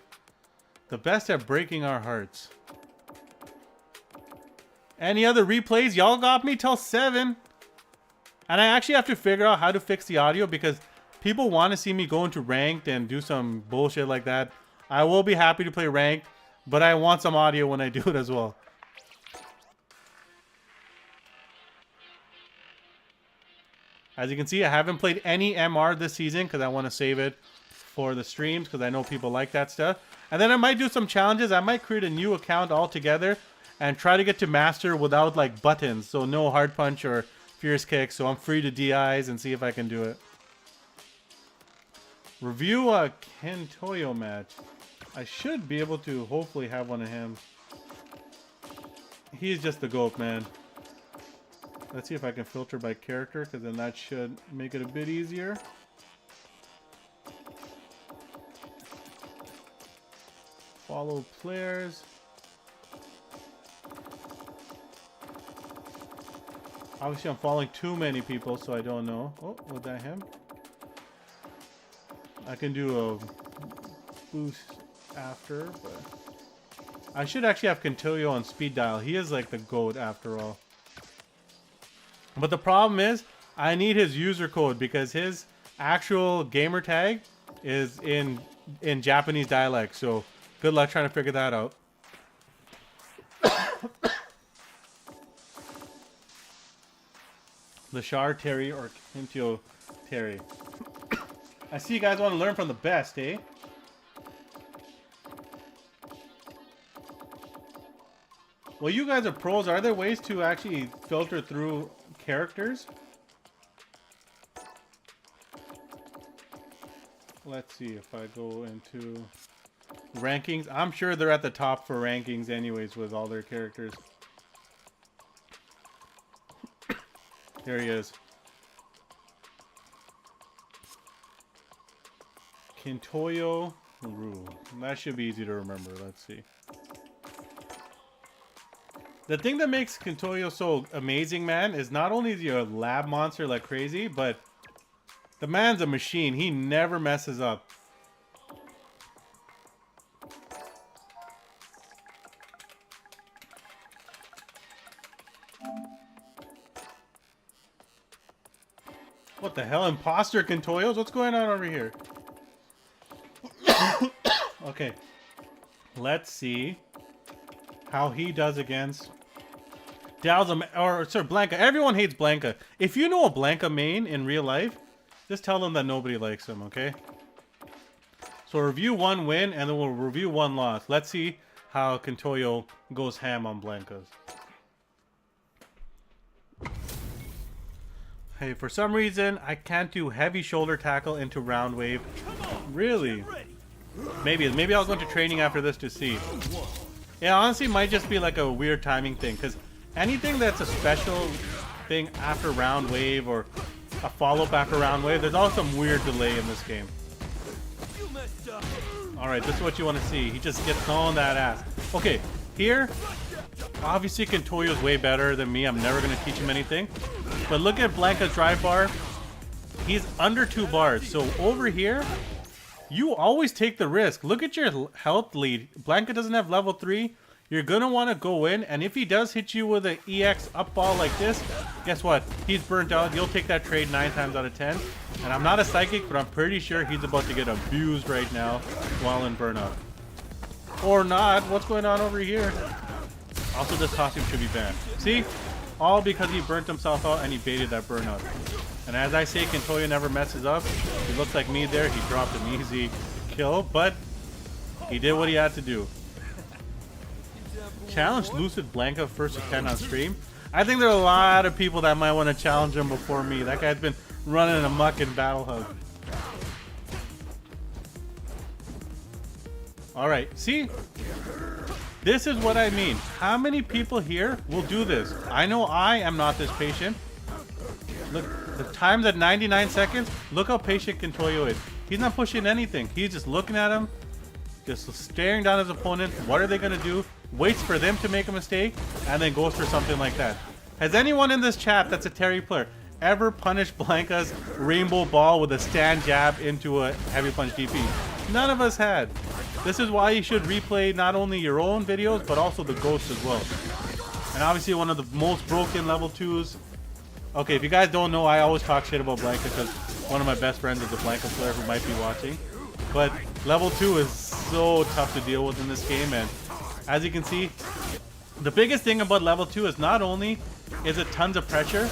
The best at breaking our hearts. Any other replays? Y'all got me till 7. And I actually have to figure out how to fix the audio because people want to see me go into ranked and do some bullshit like that. I will be happy to play ranked, but I want some audio when I do it as well. As you can see, I haven't played any MR this season because I want to save it for the streams because I know people like that stuff. And then I might do some challenges. I might create a new account altogether and try to get to master without like buttons. So no hard punch or fierce kick. So I'm free to DIs and see if I can do it. Review a Kentoyo match. I should be able to hopefully have one of him. He's just the GOAT, man. Let's see if I can filter by character, because then that should make it a bit easier. Follow players. Obviously, I'm following too many people, so I don't know. Oh, was that him? I can do a boost after, but I should actually have Kentoyo on speed dial. He is like the GOAT after all. But the problem is, I need his user code because his actual gamer tag is in Japanese dialect. So good luck trying to figure that out. Lashar Terry or Kintyo Terry. I see you guys want to learn from the best, eh? Well, you guys are pros. Are there ways to actually filter through characters? Let's see if I go into rankings. I'm sure they're at the top for rankings anyways with all their characters. There he is. Kintoyo Ru. That should be easy to remember. Let's see. The thing that makes Kintoyo so amazing, man, is not only is he a lab monster like crazy, but the man's a machine. He never messes up. What the hell? Imposter Kintoyos? What's going on over here? Okay. Let's see how he does against Dalza, or sorry, Blanca. Everyone hates Blanca. If you know a Blanca main in real life, just tell them that nobody likes him, okay? So review one win, and then we'll review one loss. Let's see how Kintoyo goes ham on Blancas. Hey, for some reason, I can't do heavy shoulder tackle into round wave. Really? Maybe I'll go into training after this to see. Yeah, honestly, it might just be like a weird timing thing, because anything that's a special thing after round wave or a follow-up after round wave, there's always some weird delay in this game. Alright, this is what you want to see. He just gets on that ass. Okay, here, obviously Kintoyo's way better than me. I'm never going to teach him anything. But look at Blanca's drive bar. He's under 2 bars. So over here, you always take the risk. Look at your health lead. Blanca doesn't have level 3. You're going to want to go in. And if he does hit you with an EX up ball like this, guess what? He's burnt out. You'll take that trade 9 times out of 10. And I'm not a psychic, but I'm pretty sure he's about to get abused right now while in burnout. Or not. What's going on over here? Also, this costume should be banned. See? All because he burnt himself out and he baited that burnout. And as I say, Kintoyo never messes up. He looks like me there. He dropped an easy kill, but he did what he had to do. Challenge Lucid Blanca first to 10 on stream. I think there are a lot of people that might want to challenge him before me. That guy's been running amok in Battle Hub. Alright, see? This is what I mean. How many people here will do this? I know I am not this patient. Look, the time's at 99 seconds. Look how patient Kintoyo is. He's not pushing anything. He's just looking at him, just staring down his opponent. What are they going to do? Waits for them to make a mistake, and then goes for something like that. Has anyone in this chat that's a Terry player ever punished Blanca's rainbow ball with a stand jab into a heavy punch DP? None of us had. This is why you should replay not only your own videos, but also the ghosts as well. And obviously one of the most broken level 2s. Okay, if you guys don't know, I always talk shit about Blanca because one of my best friends is a Blanca player who might be watching. But level 2 is so tough to deal with in this game, and as you can see, the biggest thing about level 2 is not only is it tons of pressure,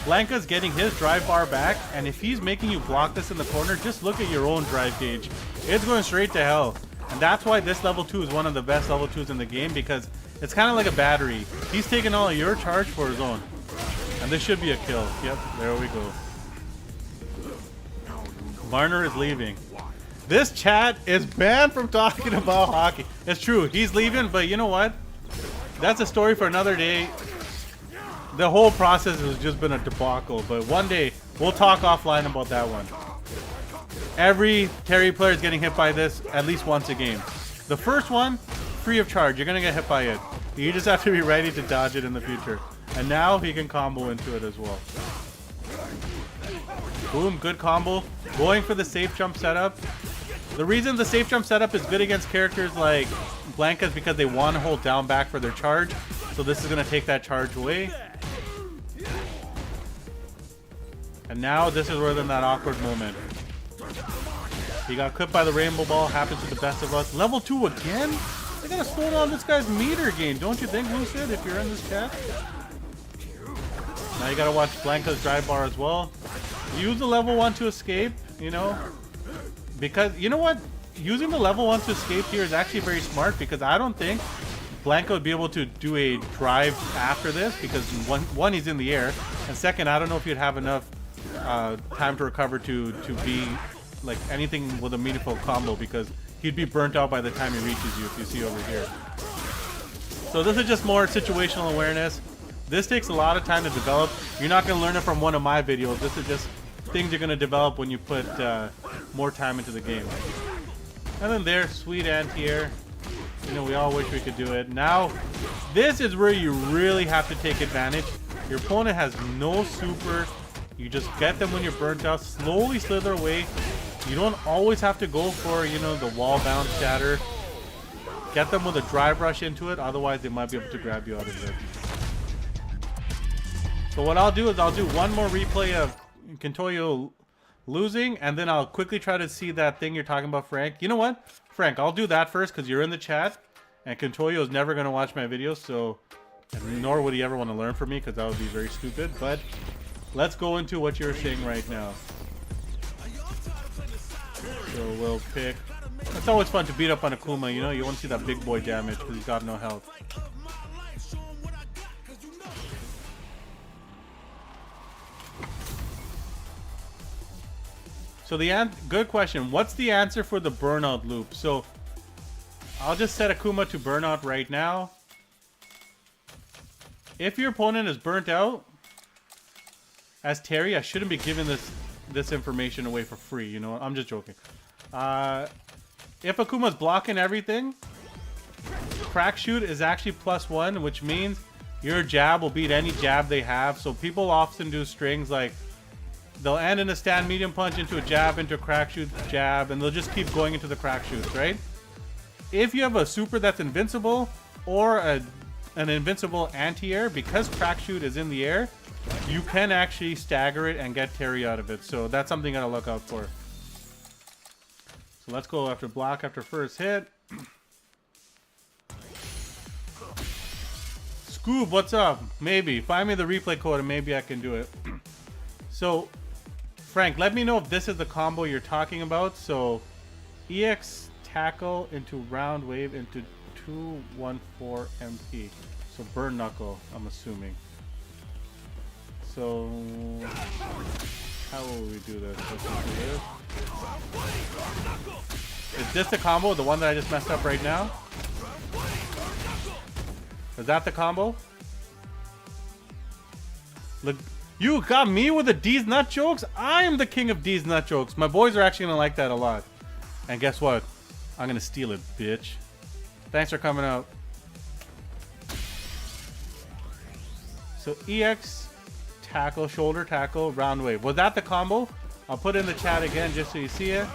Blanca's getting his drive bar back, and if he's making you block this in the corner, just look at your own drive gauge. It's going straight to hell. And that's why this level 2 is one of the best level 2s in the game, because it's kind of like a battery. He's taking all of your charge for his own. And this should be a kill. Yep, there we go. Varner is leaving. This chat is banned from talking about hockey. It's true, he's leaving, but you know what? That's a story for another day. The whole process has just been a debacle, but one day we'll talk offline about that one. Every Terry player is getting hit by this at least once a game. The first one, free of charge. You're gonna get hit by it. You just have to be ready to dodge it in the future. And now he can combo into it as well. Boom, good combo. Going for the safe jump setup. The reason the safe jump setup is good against characters like Blanka is because they want to hold down back for their charge. So this is going to take that charge away. And now this is where then that awkward moment. He got clipped by the rainbow ball. Happens to the best of us. Level 2 again? They gotta slow down this guy's meter gain. Don't you think, Lucid, if you're in this chat? Now you gotta watch Blanka's drive bar as well. Use the level 1 to escape, you know. Because, you know what? Using the level 1 to escape here is actually very smart because I don't think Blanka would be able to do a drive after this because one, he's in the air. And second, I don't know if you'd have enough time to recover to be like anything with a meaningful combo because he'd be burnt out by the time he reaches you, if you see over here. So this is just more situational awareness. This takes a lot of time to develop. You're not going to learn it from one of my videos. This is just things you're going to develop when you put more time into the game. And then there, sweet anti-air. You know, we all wish we could do it. Now, this is where you really have to take advantage. Your opponent has no super. You just get them when you're burnt out. Slowly slither away. You don't always have to go for, you know, the wall bound shatter. Get them with a drive rush into it. Otherwise, they might be able to grab you out of it. So what I'll do is I'll do one more replay of Kintoyo losing, and then I'll quickly try to see that thing you're talking about, Frank. You know what? Frank, I'll do that first because you're in the chat, and Kintoyo is never going to watch my videos, so nor would he ever want to learn from me because that would be very stupid. But let's go into what you're saying right now. So we'll pick... It's always fun to beat up on Akuma, you know? You want to see that big boy damage because he's got no health. So good question. What's the answer for the burnout loop? So I'll just set Akuma to burnout right now. If your opponent is burnt out, as Terry, I shouldn't be giving this information away for free. You know, I'm just joking. If Akuma's blocking everything, crack shoot is actually +1, which means your jab will beat any jab they have. So people often do strings like they'll end in a stand medium punch into a jab, into a crack shoot, jab, and they'll just keep going into the crack shoots, right? If you have a super that's invincible or an invincible anti-air, because crack shoot is in the air, you can actually stagger it and get Terry out of it. So that's something you gotta look out for. So let's go after block after first hit. Scoob, what's up? Maybe. Find me the replay code and maybe I can do it. So, Frank, let me know if this is the combo you're talking about. So, EX tackle into round wave into 214 MP. So, burn knuckle, I'm assuming. So, how will we do this? Let's do this. Is this the combo? The one that I just messed up right now? Is that the combo? Look. You got me with the D's nut jokes? I am the king of D's nut jokes. My boys are actually gonna like that a lot. And guess what? I'm gonna steal it, bitch. Thanks for coming out. So EX, tackle, shoulder tackle, round wave. Was that the combo? I'll put it in the chat again just so you see it.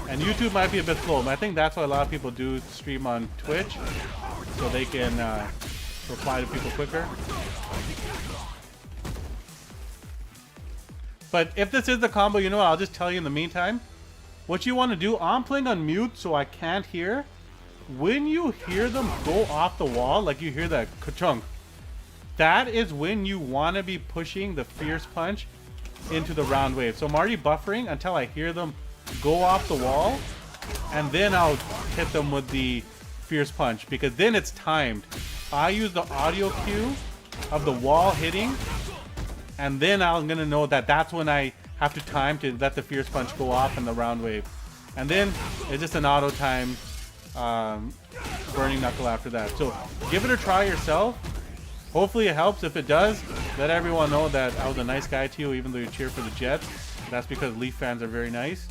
And YouTube might be a bit slow, but I think that's why a lot of people do stream on Twitch, so they can reply to people quicker. But if this is the combo, you know what, I'll just tell you in the meantime. What you want to do, I'm playing on mute so I can't hear. When you hear them go off the wall, like you hear that ka-chunk, that is when you want to be pushing the fierce punch into the round wave. So I'm already buffering until I hear them go off the wall, and then I'll hit them with the fierce punch because then it's timed. I use the audio cue of the wall hitting, and then I'm gonna know that that's when I have to time to let the fierce punch go off in the round wave, and then it's just an auto time burning knuckle after that. So give it a try yourself. Hopefully it helps. If it does, let everyone know that I was a nice guy to you, even though you cheer for the Jets. That's because Leaf fans are very nice.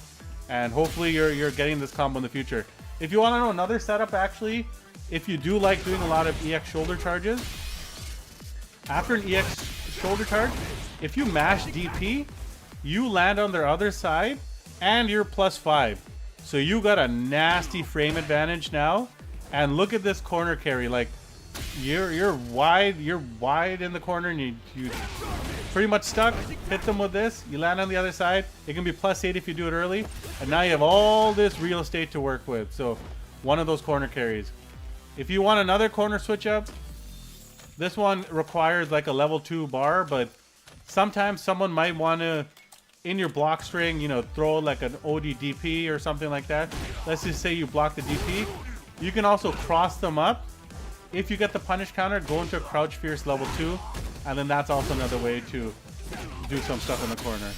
And hopefully you're getting this combo in the future. If you want to know another setup, actually, if you do like doing a lot of EX shoulder charges, after an EX shoulder charge, if you mash DP, you land on their other side and you're +5. So you got a nasty frame advantage now. And look at this corner carry. Like, you're wide in the corner, and you pretty much stuck. Hit them with this, you land on the other side. It can be +8 if you do it early, and now you have all this real estate to work with. So one of those corner carries. If you want another corner switch up, this one requires like a level 2 bar, but sometimes someone might want to, in your block string, you know, throw like an OD DP or something like that. Let's just say you block the DP. You can also cross them up. If you get the punish counter, go into a crouch fierce level 2, and then that's also another way to do some stuff in the corner.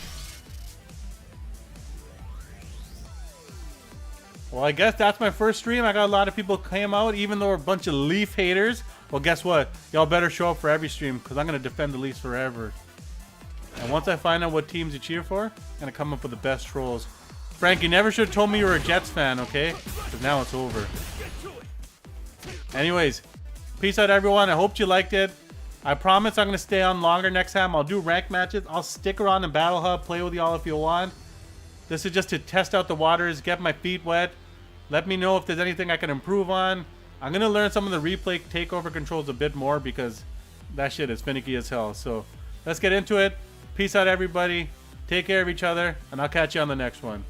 Well, I guess that's my first stream. I got a lot of people came out, even though we're a bunch of Leaf haters. Well, guess what? Y'all better show up for every stream, because I'm going to defend the Leafs forever. And once I find out what teams you cheer for, I'm going to come up with the best trolls. Frank, you never should have told me you were a Jets fan, okay? Because now it's over. Anyways, peace out, everyone. I hope you liked it. I promise I'm going to stay on longer next time. I'll do rank matches. I'll stick around in Battle Hub, play with y'all if you want. This is just to test out the waters, get my feet wet. Let me know if there's anything I can improve on. I'm going to learn some of the replay takeover controls a bit more, because that shit is finicky as hell. So let's get into it. Peace out, everybody. Take care of each other, and I'll catch you on the next one.